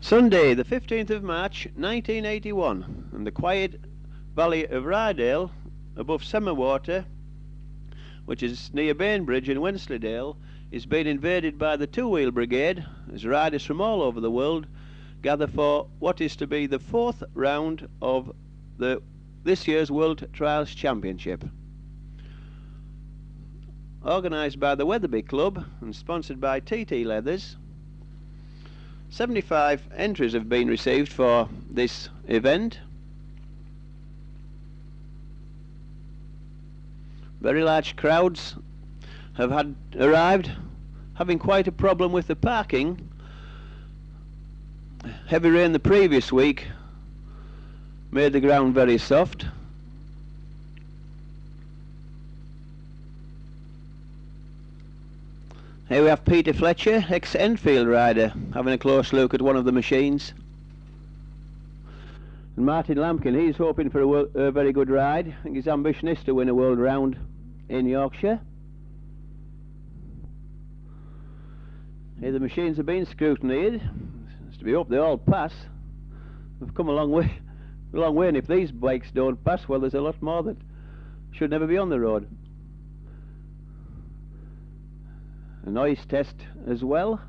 Sunday, the 15th of March, 1981, in the quiet valley of Rydale, above Summerwater, which is near Bainbridge in Wensleydale, is being invaded by the two-wheel brigade as riders from all over the world gather for what is to be the fourth round of this year's World Trials Championship. Organised by the Wetherby Club and sponsored by TT Leathers, 75 entries have been received for this event. Very large crowds have arrived, having quite a problem with the parking. Heavy rain the previous week made the ground very soft. Here we have Peter Fletcher, ex-Enfield rider, having a close look at one of the machines. And Martin Lampkin, he's hoping for a very good ride. I think his ambition is to win a world round in Yorkshire. Here the machines are being scrutinised. It's to be hoped they all pass. We've come a long way, and if these bikes don't pass, well, there's a lot more that should never be on the road. A noise test as well.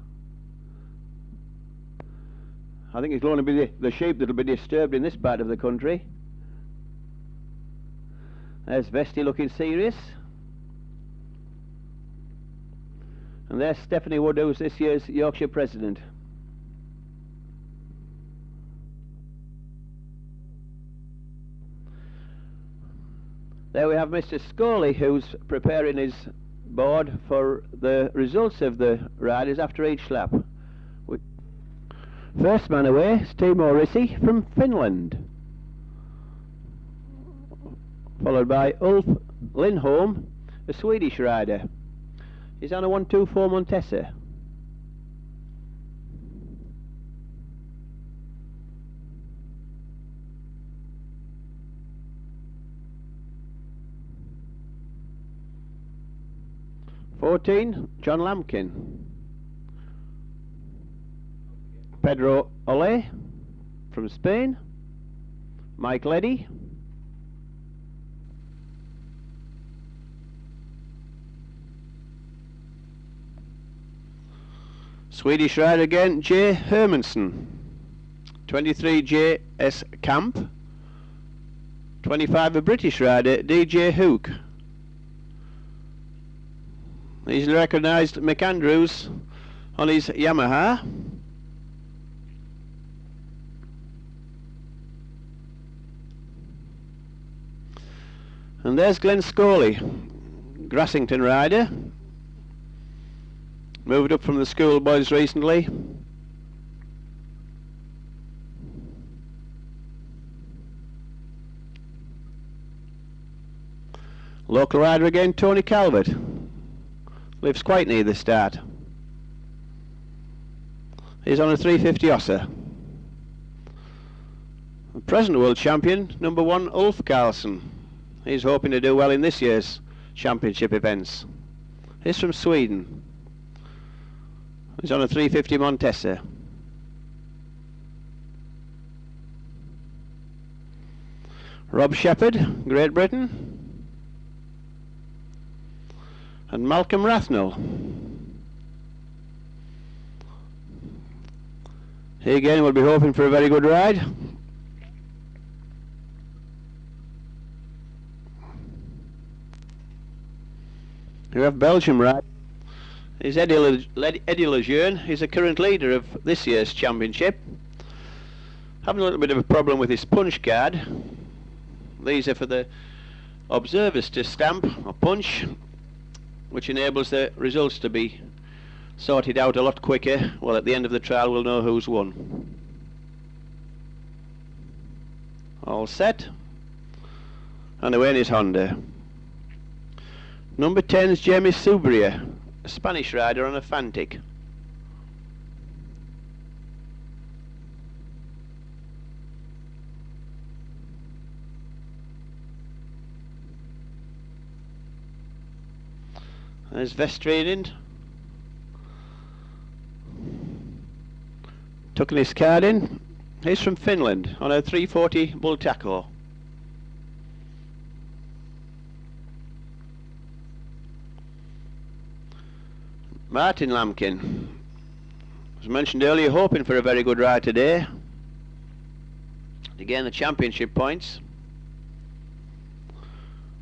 I think it's going to be the sheep that will be disturbed in this part of the country. There's Vesti looking serious. And there's Stephanie Wood, who's this year's Yorkshire President. There we have Mr. Scully, who's preparing his board for the results of the riders after each lap. First man away is Timo Rissi from Finland, followed by Ulf Lindholm, a Swedish rider. He's on a 124 Montesa. John Lampkin. Pedro Ole from Spain. Mike Leddy. Swedish rider again, J. Hermansson. 23 J.S. Camp. 25 a British rider, DJ Hook. He's recognised McAndrews on his Yamaha. And there's Glenn Scully, Grassington rider. Moved up from the schoolboys recently. Local rider again, Tony Calvert. Lives quite near the start. He's on a 350 Ossa. The present world champion, number 1, Ulf Karlsson. He's hoping to do well in this year's championship events. He's from Sweden. He's on a 350 Montesa. Rob Shepherd, Great Britain. And Malcolm Rathnell. He again will be hoping for a very good ride. We have Belgium ride. He's Eddie Lejeune. He's the current leader of this year's championship. Having a little bit of a problem with his punch card. These are for the observers to stamp or punch, which enables the results to be sorted out a lot quicker. Well, at the end of the trial we'll know who's won. All set. And away in his Honda. Number 10 is Jamie Subria, a Spanish rider on a Fantic. There's Vestradian. Tucking his card in. He's from Finland on a 340 bull tackle. Martin Lamkin, as mentioned earlier, hoping for a very good ride today to gain the championship points.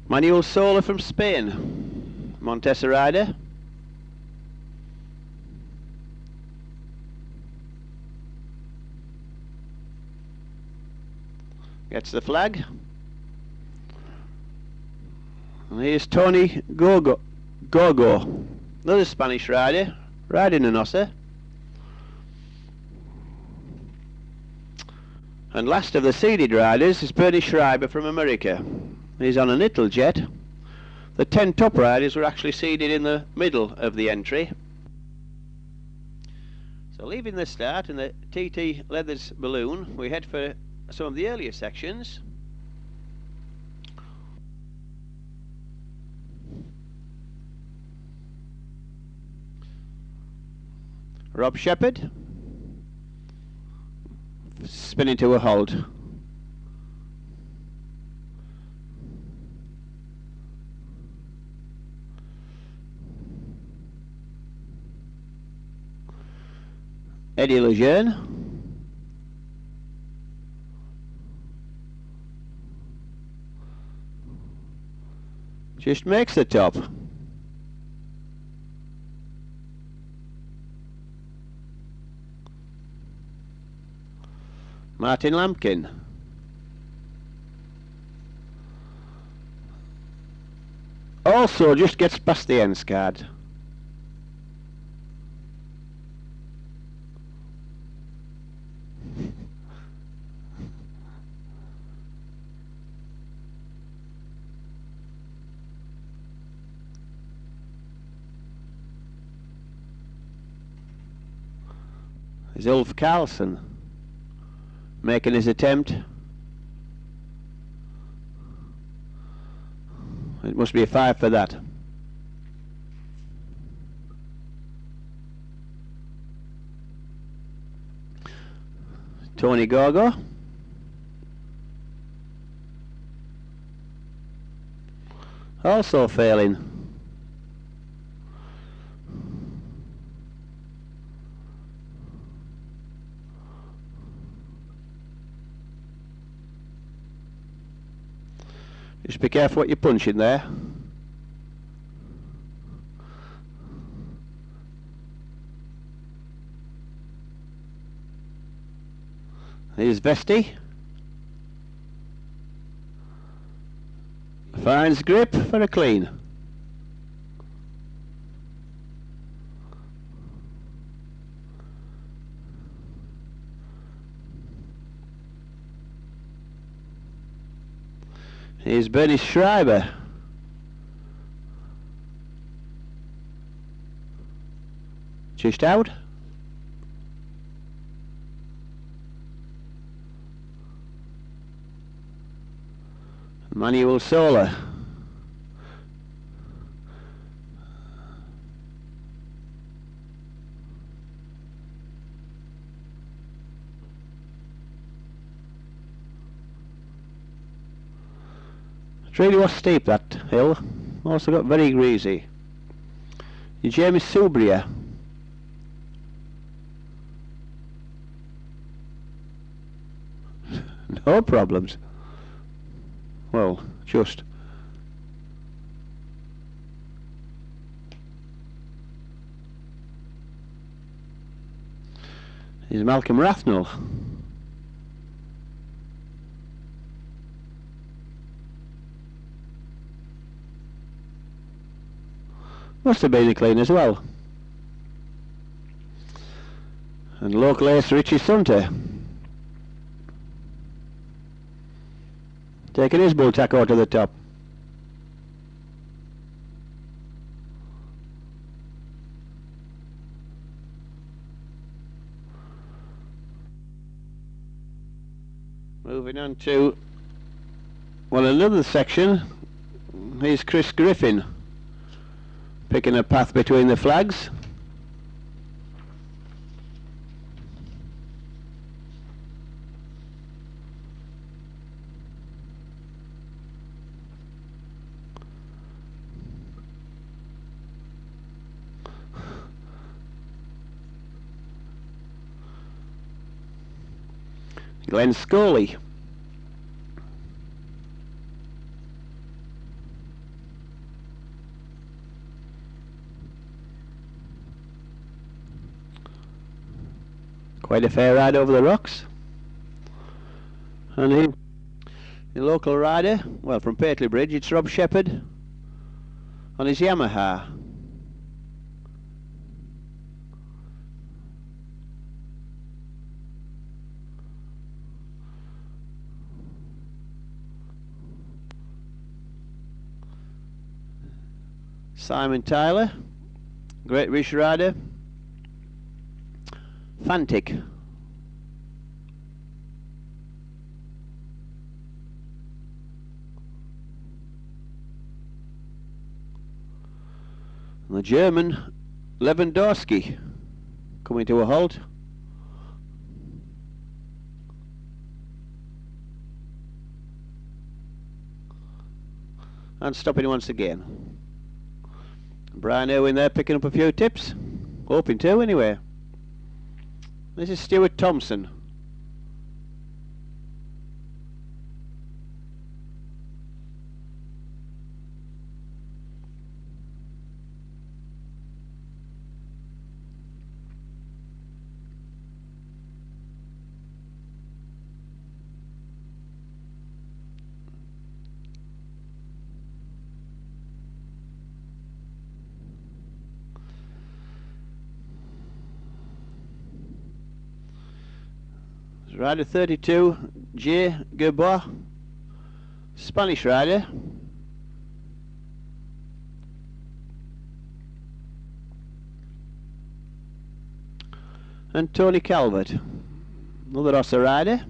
Manuel Sola from Spain, Montesa rider. Gets the flag. And here's Tony Gogo, another Spanish rider, riding an Ossa. And last of the seeded riders is Bernie Schreiber from America. He's on a Nittel jet. The 10 top riders were actually seeded in the middle of the entry. So leaving the start in the TT Leathers balloon, we head for some of the earlier sections. Rob Shepherd spinning to a halt. Eddie Lejeune. Just makes the top. Martin Lamkin. Also just gets past the end card. Is Ulf Carlson making his attempt? It must be a 5 for that. Tony Gogo. Also failing. Just be careful what you're punching there. Here's Vesti. Finds grip for a clean. Here's Bernie Schreiber. Just out. Manuel Sola. It really was steep, that hill. Also got very greasy. James Subria. No problems. Well, just. Here's Malcolm Rathnell. Must have been a clean as well. And local ace Richie Sunter. Taking his bull tackle to the top. Moving on to, well, another section. Here's Chris Griffin picking a path between the flags. Glenn Scully. Quite a fair ride over the rocks. And the local rider, well, from Paisley Bridge, it's Rob Shepherd on his Yamaha. Simon Tyler, Great British rider. Fantic. And the German Lewandowski coming to a halt. And stopping once again. Brian Irwin there picking up a few tips. Hoping to anyway. This is Stuart Thompson. Rider 32, J. Gerbois, Spanish rider. And Tony Calvert, another Ossa rider.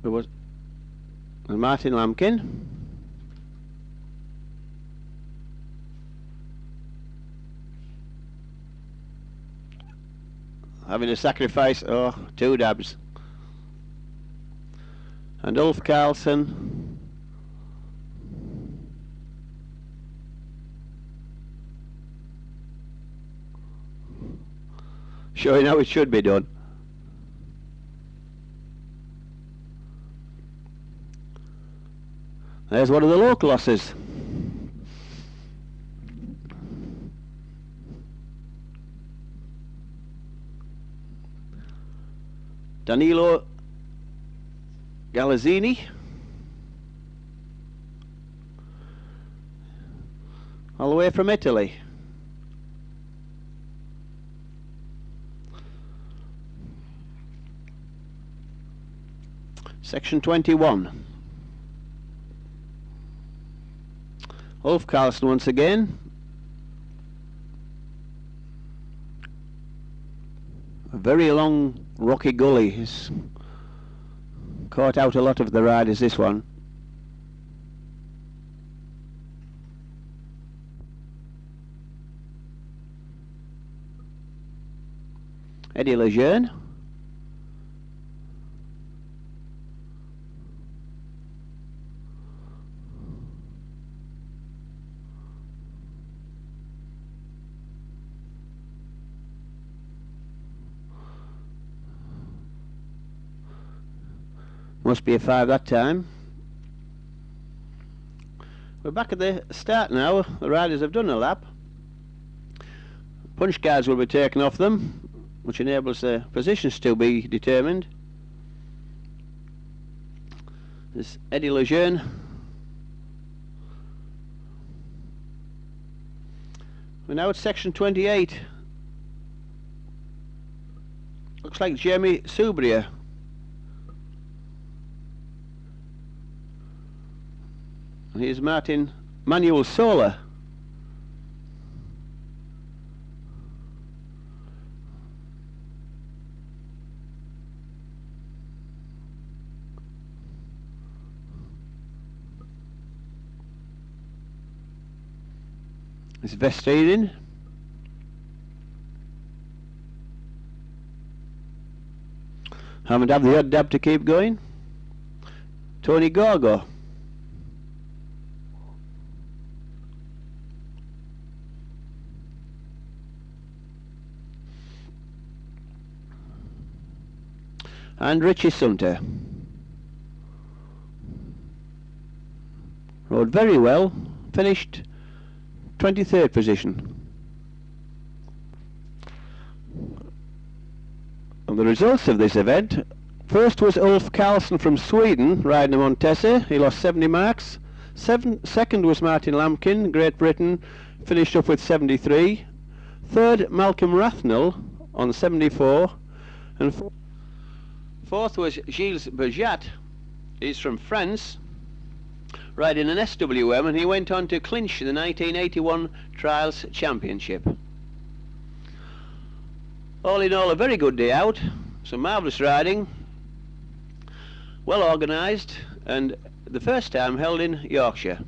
There was Martin Lampkin. Having to sacrifice, 2 dabs. And Ulf Carlson. Showing how it should be done. There's one of the local losses. Danilo Galazzini. All the way from Italy. Section 21. Ulf Carlson once again. A very long rocky gully has caught out a lot of the riders, this one. Eddie Lejeune. Must be a 5 that time. We're back at the start now. The riders have done a lap. Punch cards will be taken off them, which enables the positions to be determined. There's Eddie Lejeune. We're now at section 28. Looks like Jeremy Subria. Here's Martin Manuel Sola. It's Vestadin. Haven't had the odd dab to keep going. Tony Gorgo. And Richie Sunter. Rode very well, finished 23rd position. And the results of this event: first was Ulf Karlsson from Sweden riding a Montese, he lost 70 marks. Second was Martin Lampkin, Great Britain, finished up with 73. Third, Malcolm Rathnell on 74. And fourth was Gilles Berjat, he's from France, riding an SWM, and he went on to clinch the 1981 Trials Championship. All in all, a very good day out, some marvellous riding, well organised, and the first time held in Yorkshire.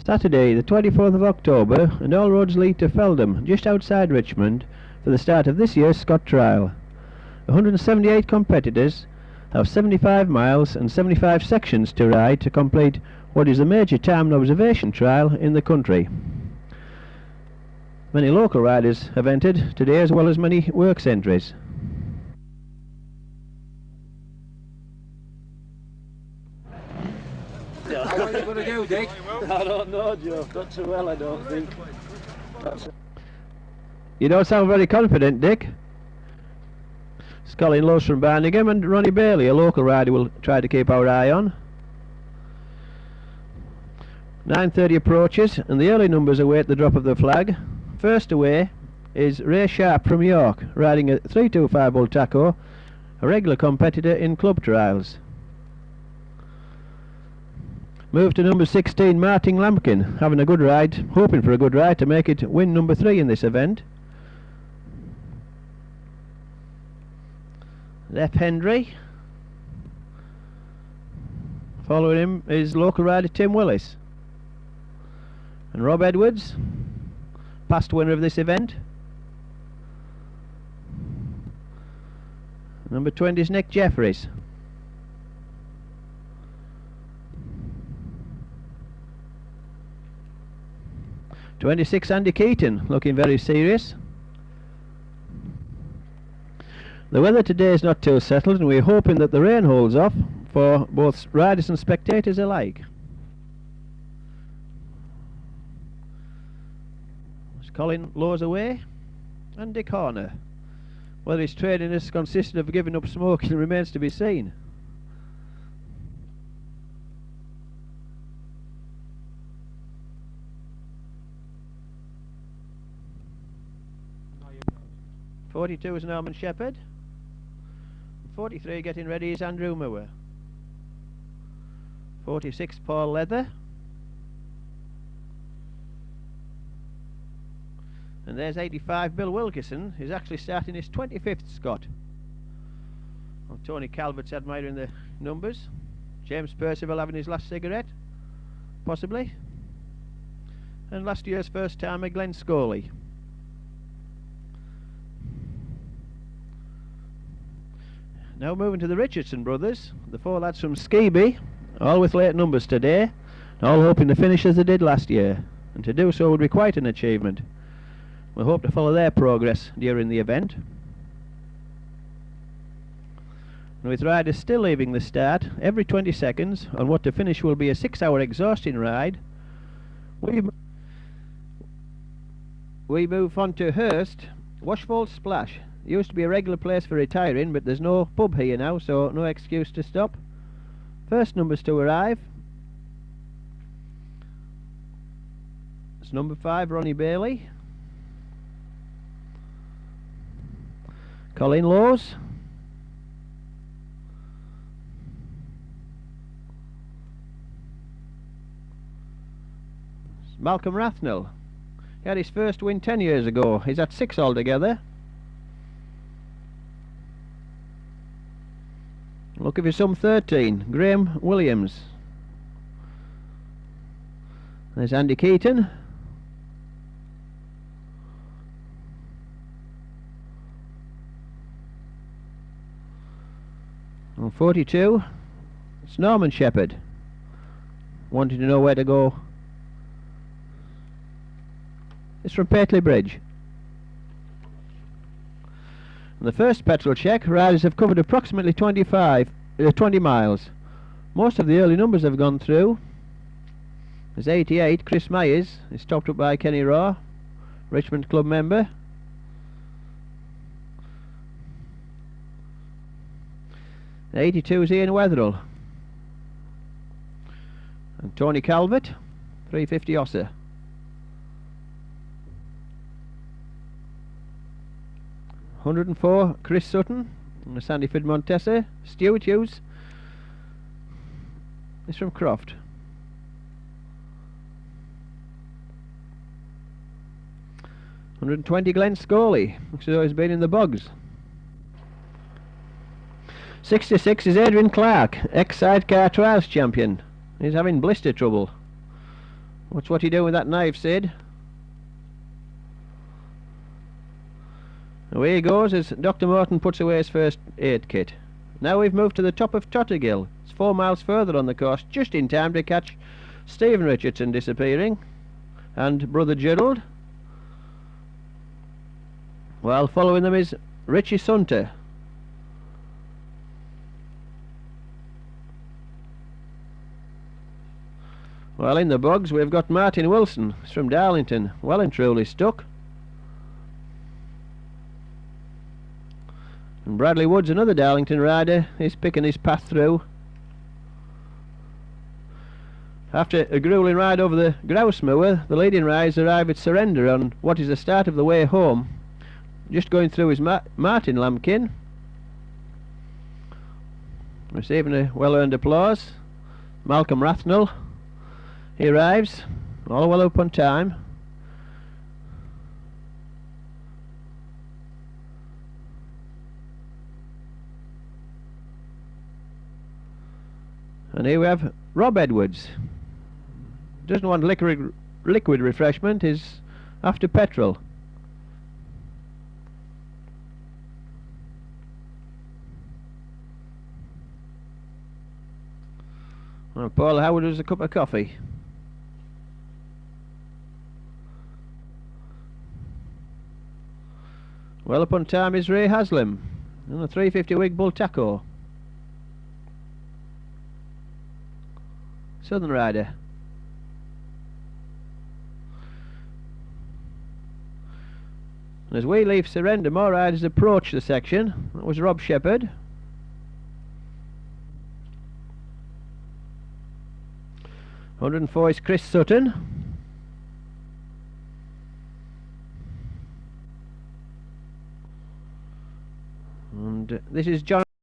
Saturday the 24th of October, and all roads lead to Feldham, just outside Richmond, for the start of this year's Scott Trial. 178 competitors have 75 miles and 75 sections to ride to complete what is a major time and observation trial in the country. Many local riders have entered today, as well as many works entries. How are you going to do, Dick? I don't know, Joe. Not so well, I don't think. You don't sound very confident, Dick. It's Colin Lowes from Barningham, and Ronnie Bailey, a local rider, will try to keep our eye on. 9:30 approaches, and the early numbers await the drop of the flag. First away is Ray Sharp from York, riding a 325 Bull Taco, a regular competitor in club trials. Move to number 16, Martin Lampkin, having a good ride, hoping for a good ride to make it win number 3 in this event. Lef Hendry. Following him is local rider Tim Willis. And Rob Edwards, past winner of this event. Number 20 is Nick Jeffries. '26 Andy Keaton, looking very serious. The weather today is not too settled, and we're hoping that the rain holds off for both riders and spectators alike. It's Colin Lowes away, and Dick Horner. Whether his training has consisted of giving up smoking remains to be seen. '42 is Norman Shepherd. 43 getting ready is Andrew Moore. 46 Paul Leather. And there's 85 Bill Wilkinson, who's actually starting his 25th Scott. Well, Tony Calvert's admiring the numbers. James Percival having his last cigarette, possibly. And last year's first timer Glenn Scully. Now moving to the Richardson brothers, the 4 lads from Skeeby, all with late numbers today, all hoping to finish as they did last year, and to do so would be quite an achievement. We hope to follow their progress during the event. And with riders still leaving the start every 20 seconds on what to finish will be a 6-hour exhausting ride, we move on to Hurst, Washfold Splash. Used to be a regular place for retiring, but there's no pub here now, so no excuse to stop. First numbers to arrive. It's number 5, Ronnie Bailey. Colin Lowes. Malcolm Rathnell. He had his first win 10 years ago. He's at 6 altogether. Looking for some 13, Graham Williams. There's Andy Keaton. On 42, it's Norman Shepherd, wanting to know where to go. It's from Pateley Bridge. In the first petrol check, riders have covered approximately 20 miles. Most of the early numbers have gone through. There's 88, Chris Myers, is topped up by Kenny Raw, Richmond club member. The 82 is Ian Wetherby. And Tony Calvert, 350 Osser. (104) Chris Sutton and the Sandyford Montesa. Stuart Hughes is from Croft. (120) Glenn Scully, looks as though he's been in the bogs. 66 is Adrian Clark, ex-sidecar trials champion. He's having blister trouble. What's what he doing with that knife, Sid? Away he goes as Dr. Morton puts away his first aid kit. Now we've moved to the top of Tottergill. It's 4 miles further on the course, just in time to catch Stephen Richardson disappearing and Brother Gerald. While following them is Richie Sunter. Well, in the bogs we've got Martin Wilson. He's from Darlington, well and truly stuck. And Bradley Woods, another Darlington rider, is picking his path through. After a gruelling ride over the grouse moor, the leading riders arrive at Surrender on what is the start of the way home. Just going through is Martin Lampkin, receiving a well-earned applause. Malcolm Rathnell, he arrives, all well up on time. And here we have Rob Edwards. Doesn't want liquid refreshment, is after petrol. And Paul Howard has a cup of coffee. Well up on time is Ray Haslam on a 350 Wig Bull Taco. Southern rider. And as we leave Surrender, more riders approach the section. That was Rob Shepherd. (104) is Chris Sutton. And this is John